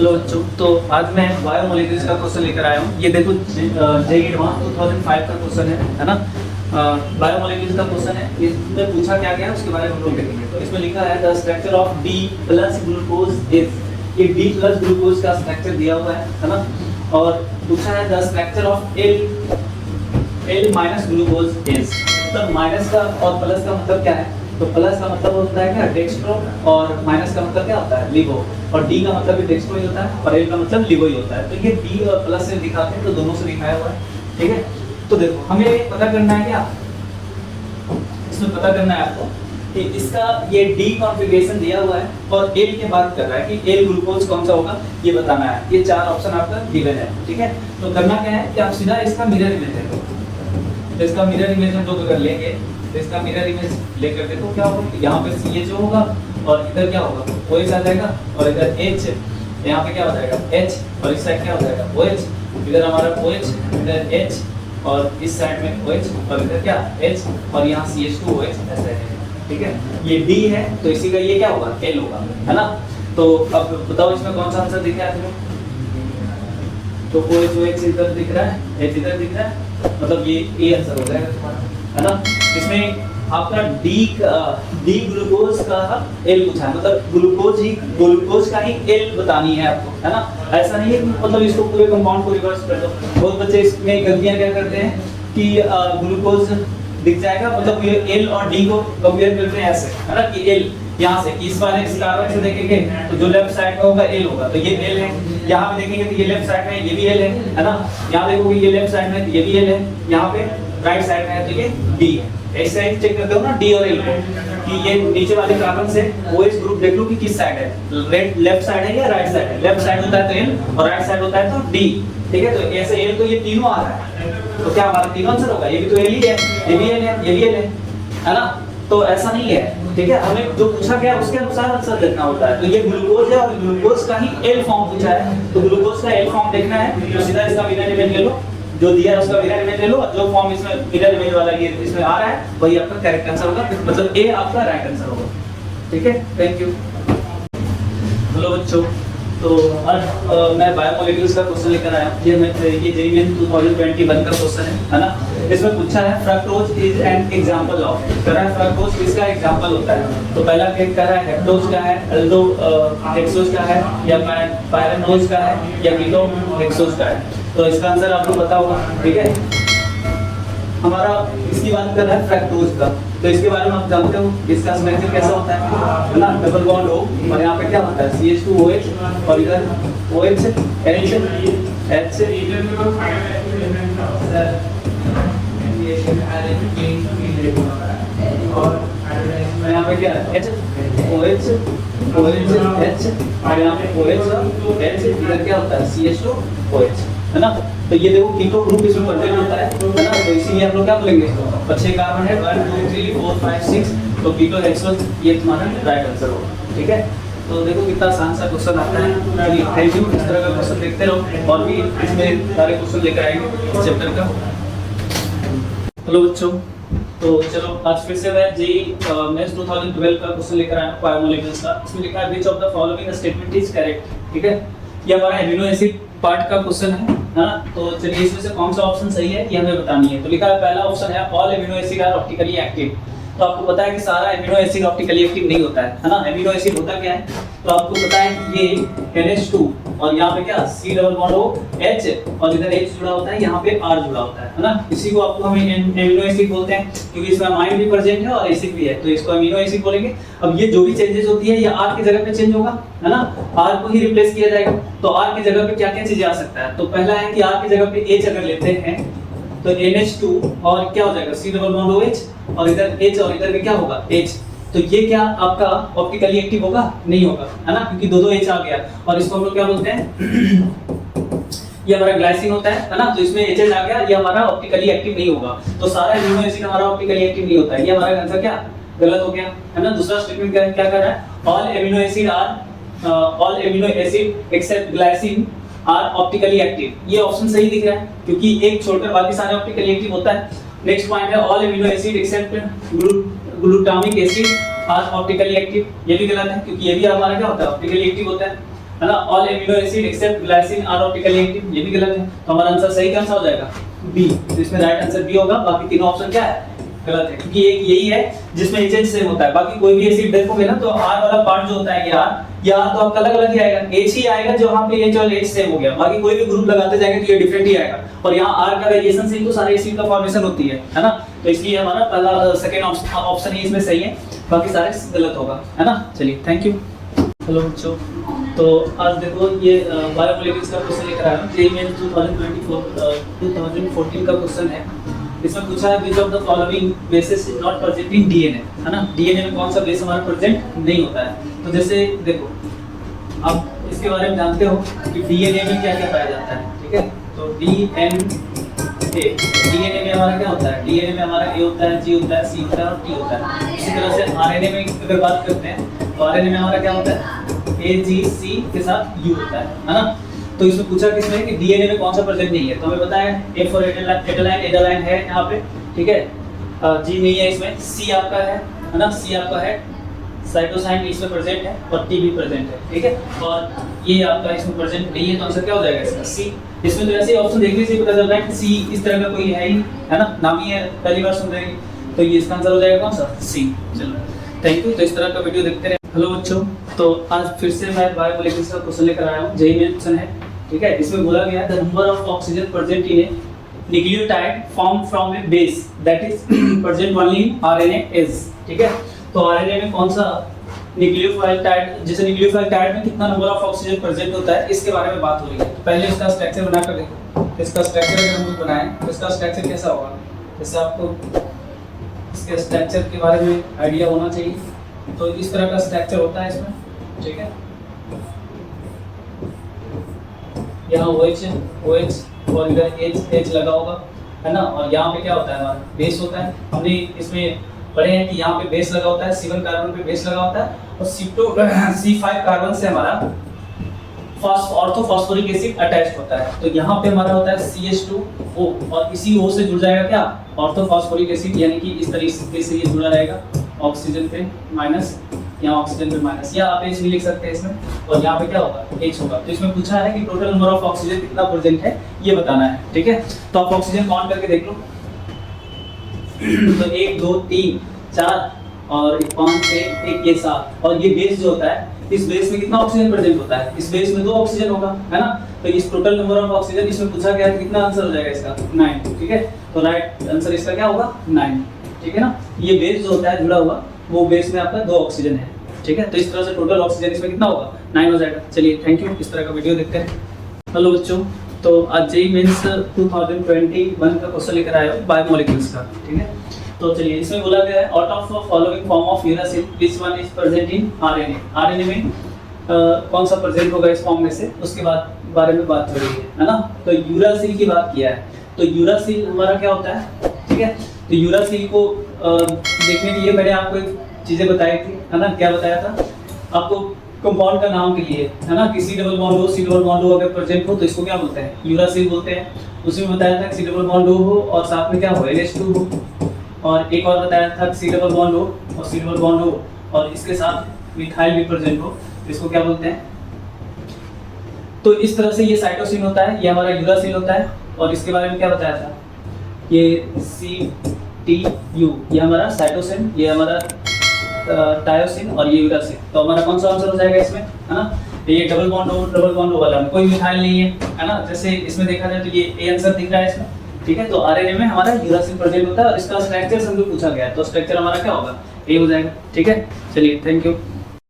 Hello बच्चों, तो आज मैं बायोमोलिक्यूल्स का क्वेश्चन लेकर आया हूँ। ये देखो जेईई एडवांस 2005 का क्वेश्चन है ना। बायोमोलिक्यूल्स का क्वेश्चन है। इसमें पूछा क्या गया है उसके बारे में हम लोग देखेंगे। तो इसमें लिखा है the structure of D plus glucose is. ये D प्लस ग्लूकोज का स्ट्रक्चर दिया हुआ है ना। और पूछा है the structure of L minus glucose is. मतलब माइनस का और प्लस का मतलब क्या है? तो प्लस का मतलब होता है क्या, डेक्स्ट्रो, और माइनस का मतलब क्या होता है, लिवो। और डी का मतलब भी डेक्स्ट्रो ही होता है और एल का मतलब लिवो ही होता है। तो ये डी और प्लस से दिखाते हैं, तो दोनों से दिखाया हुआ है, ठीक है। तो देखो हमें ये पता करना है क्या, इसमें पता करना है आपको कि इसका ये डी कॉन्फ़िगरेशन दिया हुआ है और एल की बात कर रहा है कि एल ग्लूकोज कौन सा होगा, ये बताना है। ये चार ऑप्शन आपका गिवन है, ठीक है। तो करना क्या है कि आप सीधा इसका मिरर इमेज देखो। तो इसका मिरर इमेज हम लोग अगर लेंगे, तो इसका मिरर इमेज लेकर देखो क्या होगा। यहाँ पे CH होगा और इधर क्या होगा, OH आ जाएगा, और इधर H, यहाँ पे क्या हो जाएगा H, और इस साइड क्या हो जाएगा OH। इधर हमारा OH, इधर H, और इस साइड में OH, और इधर क्या H, और यहाँ CH2OH ऐसे है, ठीक है। ये D है तो इसी का ये क्या होगा, L होगा, है ना। तो अब बताओ इसमें कौन सा आंसर दिख रहा है तुम्हें? तो OH इधर दिख रहा है, H इधर दिख रहा है, मतलब ये A आंसर हो जाएगा तुम्हारा, है ना। इसमें आपका डी ग्लूकोज का L पूछा है, मतलब ग्लूकोज का ही L बतानी है आपको, है ना। ऐसा नहीं है कि मतलब इसको पूरे कंपाउंड को रिवर्स कर दो। बहुत बच्चे इसमें गलतियां क्या करते हैं कि ग्लूकोज दिख जाएगा, मतलब ये L और D को कंपेयर करते हैं ऐसे, है ना, कि L यहाँ से कि इस वाले इस कार्बन से देखेंगे तो जो लेफ्ट साइड में होगा L होगा, तो ये L है। यहाँ पे देखेंगे तो ये लेफ्ट साइड में ये भी L है ना। यहाँ देखोगे ये लेफ्ट साइड में तो ये भी L है, यहाँ पे राइट साइड में है तो ये D है। ऐसे ही चेक करते हो ना D और L को, कि ये नीचे वाले कार्बन से OH ग्रुप देख लो कि किस साइड है, लेफ्ट साइड है या राइट साइड है। लेफ्ट साइड होता है तो L और राइट साइड होता है तो D, ठीक है। तो ऐसे L तो ये तीनों आ रहा है, तो क्या हमारा तीनों आंसर होगा। ये भी तो L ही है, ये भी L है, ये भी L है ना। तो ऐसा नहीं है, ठीक है। हमें जो पूछा गया उसके अनुसार आंसर देखना होता है। तो ये ग्लूकोज है और ग्लूकोज का ही L फॉर्म पूछा है, तो ग्लूकोज का L फॉर्म देखना है तो सीधा इसका मिरर इमेज ले लो, जो दिया है उसका मिरर इमेज ले लो, जो फॉर्म इसमें मिरर इमेज वाला ये इसमें आ रहा है वही आपका करेक्ट आंसर होगा, मतलब A आपका राइट आंसर होगा, ठीक है। Thank you. हेलो बच्चों, तो आज मैं बायोमोलिक्यूल्स का क्वेश्चन लेकर आया हूं। ये जेईई 2021 का क्वेश्चन है ना। इसमें पूछा है fructose is an example of, कह रहा है फ्रक्टोज किसका एग्जांपल होता है। तो पहला कह रहा है हेक्टोज का है, अल्डो हेक्सोज का है, या पायरेनोज का है, या कीटो हेक्सोज का है। तो इसका आंसर आपको पता होगा, ठीक है। हमारा इसकी बात कर रहा है फ्रक्टोज का, तो इसके बारे में आप जानते हो इसका स्ट्रक्चर कैसा होता है ना। डबल बॉन्ड O और यहाँ पे क्या होता है CH2OH, और इधर OH H और यहाँ पे क्या है H OH H, और यहाँ पे OH H, इधर क्या होता है CH2OH, है ना। तो ये देखो कीटो ग्रुप इसमें कंटेन होता है ना। तो इसीलिए हम लोग क्या बोलेंगे इसको, 6 कार्बन है 1 2 3 4 5 6, तो कीटो हेक्सोज ये तुम्हारा राइट आंसर होगा, ठीक है। तो देखो कितना आसान सा क्वेश्चन आता है। Thank you. इस तरह का क्वेश्चन देखते रहो और भी इसमें सारे क्वेश्चन लेकर आएंगे इस चैप्टर का। हेलो बच्चों, तो चलो आज फिर से मैं जेईई मेंस 2012 का क्वेश्चन लेकर आया हूं बायोमोलिक्यूल्स का। इसमें लिखा है which of the following statement is correct, ठीक है। ये हमारा एमिनो एसिड पार्ट का क्वेश्चन है ना। तो चलिए इसमें से कौन सा ऑप्शन सही है ये हमें बतानी है। तो लिखा है पहला ऑप्शन है all amino acid are optically active. तो आपको पता है कि सारा एमिनो एसिड ऑप्टिकली एक्टिव नहीं होता है ना। एमिनो एसिड होता क्या है, तो आपको पता है कि ये NH2 और यहाँ पे क्या C double bond O H, और इधर H जुड़ा होता है, यहाँ पे R जुड़ा होता है ना। इसी को आपको हम एमिनो एसिड बोलते हैं क्योंकि इसमें अमाइन भी प्रेजेंट है और एसिड भी है, तो इसको अमीनो एसिड बोलेंगे। अब ये जो भी चेंजेस होती है ये R की जगह पे चेंज होगा, है ना। R को ही रिप्लेस किया जाएगा। तो R की जगह पे क्या क्या चीजें आ सकता है, तो पहला है कि R की जगह पे H अगर लेते हैं तो NH2 और क्या हो जाएगा C डबल बॉन्ड OH, और इधर H और इधर भी क्या होगा H। तो ये क्या आपका ऑप्टिकली एक्टिव होगा, नहीं होगा, है ना, क्योंकि दो H आ गया। और इसको हम लोग क्या बोलते हैं ये हमारा ग्लाइसिन होता है ना। तो इसमें HH आ गया, ये हमारा ऑप्टिकली एक्टिव नहीं होगा। तो सारा एमिनो एसिड हमारा ऑप्टिकली एक्टिव नहीं होता है। ये हमारा आंसर क्या गलत हो गया, है ना। दूसरा स्टेटमेंट क्या कर रहा है, all amino acid except glycine are optically active. ये ऑप्शन सही दिख रहा है क्योंकि एक छोड़कर बाकी सारे ऑप्टिकली एक्टिव होता है। नेक्स्ट पॉइंट है all amino acid except glutamic acid are optically active. ये भी गलत है क्योंकि ये भी हमारा क्या होता है ऑप्टिकली एक्टिव होता है। है ना। All amino acid except glycine are optically active, ये भी गलत है। तो हमारा आंसर सही कौन सा हो जाएगा? बी। तो इसमें राइट आंसर बी होगा, बाकी तीनों ऑप्शन क्या है? गलत है, क्योंकि एक यही है जिसमें एच सेम होता है। बाकी कोई भी एसिड देखोगे ना तो आर वाला पार्ट जो होता है ये आर तो आपका अलग अलग ही आएगा, एच ही आएगा जो वहां पे एच और एच सेम हो गया। बाकी कोई भी ग्रुप लगाते जाएंगे तो ये डिफरेंट ही आएगा। और यहाँ आर का वेरिएशन से ही तो सारे एसिड का फॉर्मेशन होती है ना। तो इसलिए हमारा पहला सेकंड ऑप्शन ही इसमें सही है, बाकी सारे गलत होगा, है ना। चलिए थैंक यू। हेलो बच्चों, तो आज देखो ये बायोमोलिक्यूल्स का क्वेश्चन लेकर आया हूं। जेईई मेंस 2014 का क्वेश्चन है। इसमें पूछा है which of the following basis is not present in DNA, है ना। डीएनए में कौन सा बेस हमारा प्रेजेंट नहीं होता है। तो जैसे देखो आप इसके बारे में जानते हो कि डीएनए में क्या क्या पाया जाता है, ठीक है। तो डीएनए में हमारा क्या होता है? डीएनए में हमारा ए होता है, जी होता है, सी होता है और टी होता है। इसी तरह से आरएनए में अगर बात करते हैं तो आरएनए में हमारा क्या होता है? ए, जी, सी के साथ यू होता है ना। तो इसमें पूछा किसमें कि डीएनए में कौन सा प्रेजेंट नहीं है। तो हमें पता है ए फॉर एडेनाइन है यहाँ पे, ठीक है। जी नहीं है इसमें, सी आपका है ना, सी आपका है, साइटोसाइन इसमें प्रेजेंट है और टी भी प्रेजेंट है, ठीक है। और ये आपका इसमें प्रेजेंट नहीं है, तो आंसर क्या हो जाएगा इसका? सी। इसमें तो ऐसे ऑप्शन देखने से पता चल रहा है कि सी इस तरह का कोई है ही, है ना, नाम ही है, पहली बार सुन रहे हैं। तो ये इसका आंसर हो जाएगा कौन सा? सी। चलो थैंक यू। तो इस तरह का वीडियो देखते रहे। हेलो बच्चों, तो आज फिर से मैं बायोमोलिक्यूल्स का क्वेश्चन लेकर आया हूँ। जेईई मेंस क्वेश्चन है, ठीक है। इसमें बोला गया है the number of oxygen present in A nucleotide form from A base that is present only in RNA is, ठीक है। तो आरएनए में कौन सा न्यूक्लियोफाइल टाइड, जैसे न्यूक्लियोफाइल टाइड में कितना नंबर ऑफ ऑक्सीजन प्रेजेंट होता है, इसके बारे में बात हो रही है। तो पहले इसका स्ट्रक्चर बनाकर देखो। इसका स्ट्रक्चर अगर हम बनाएं तो इसका स्ट्रक्चर कैसा होगा? जैसे आपको इसके स्ट्रक्चर के बारे में आइडिया होना चाहिए। तो इस तरह का स्ट्रक्चर होता है इसमें, ठीक है। यहाँ OH और इधर H लगा होगा, है ना। और यहाँ पे क्या होता है? हमारा बेस होता है। हमने इसमें पढ़े हैं कि यहाँ पे बेस लगा होता है, C1 कार्बन पे बेस लगा होता है और C5 कार्बन से हमारा ऑर्थोफॉस्फोरिक एसिड अटैच्ड होता है। तो यहाँ पे हमारा होता है CH2O और इसी O से जुड़ जाएगा क्या? ऑर्थोफॉस्फोरिक एसिड, यानी कि इस तरीके से ये जुड़ा रहेगा। ऑक्सीजन पे माइनस, यहाँ ऑक्सीजन पे माइनस, या आप H भी लिख सकते हैं इसमें। और यहाँ पे क्या होगा? H होगा। तो इसमें पूछा है कि टोटल नंबर ऑफ ऑक्सीजन कितना प्रेजेंट है, ये बताना है, ठीक है। तो आप ऑक्सीजन काउंट करके देख लो। तो 1 2 3 4 और 5 6 1 ये 7। और ये बेस जो होता है, इस बेस में कितना ऑक्सीजन प्रेजेंट होता है? इस बेस में 2 ऑक्सीजन होगा, है ना। तो इस टोटल नंबर ऑफ ऑक्सीजन इसमें पूछा गया है कितना, आंसर हो जाएगा इसका 9, ठीक है। तो राइट आंसर इसका क्या होगा? 9, ठीक है ना। ये बेस जो होता है जुड़ा हुआ, वो बेस में आपका 2 ऑक्सीजन है, ठीक है। तो इस तरह से टोटल ऑक्सीजन इसमें कितना होगा? 9 हो जाएगा। चलिए थैंक यू। इस तरह का वीडियो देखते हैं। हेलो बच्चों, तो आज जेईई मेंस 2021 का क्वेश्चन लेकर आया हूं बायोमोलिक्यूल्स का, ठीक है। तो चलिए इसमें बोला गया है out of following form of uracil which one is present in RNA. RNA में कौन सा प्रेजेंट होगा इस फॉर्म में से, उसके बारे में बात हो रही है ना। तो यूरासिल की बात किया है। तो यूरासिल हमारा क्या होता है, ठीक है। तो यूरासिल को देखने के लिए मैंने आपको एक चीजें बताई थी, है ना। क्या बताया था आपको? कंपाउंड का नाम के लिए, है ना, कि C डबल बॉन्ड O अगर प्रेजेंट हो तो इसको क्या बोलते हैं? यूरासिल बोलते हैं। उसमें बताया था कि C डबल बॉन्ड O हो और साथ में क्या हो? NH2 हो। और एक और बताया था कि C डबल बॉन्ड O और C डबल बॉन्ड O और इसके साथ मिथाइल भी प्रेजेंट हो, इसको क्या बोलते हैं? तो इस तरह से ये साइटोसिन होता है, ये हमारा यूरासिल होता है। और इसके बारे में क्या बताया था? ये CTU, ये हमारा साइटोसिन, ये हमारा टायोसिन और ये यूरासिल। तो हमारा कौन सा आंसर हो जाएगा इसमें, है ना। ये डबल बॉन्ड O वाला में कोई मिथाइल नहीं है ना। जैसे इसमें देखा जाए तो ये ए आंसर दिख रहा है इसमें, ठीक है। तो आरएनए में हमारा यूरासिल प्रेजेंट होता है और इसका स्ट्रक्चर हमको पूछा गया है। तो स्ट्रक्चर हमारा क्या होगा? ए हो जाएगा, ठीक है। चलिए थैंक यू।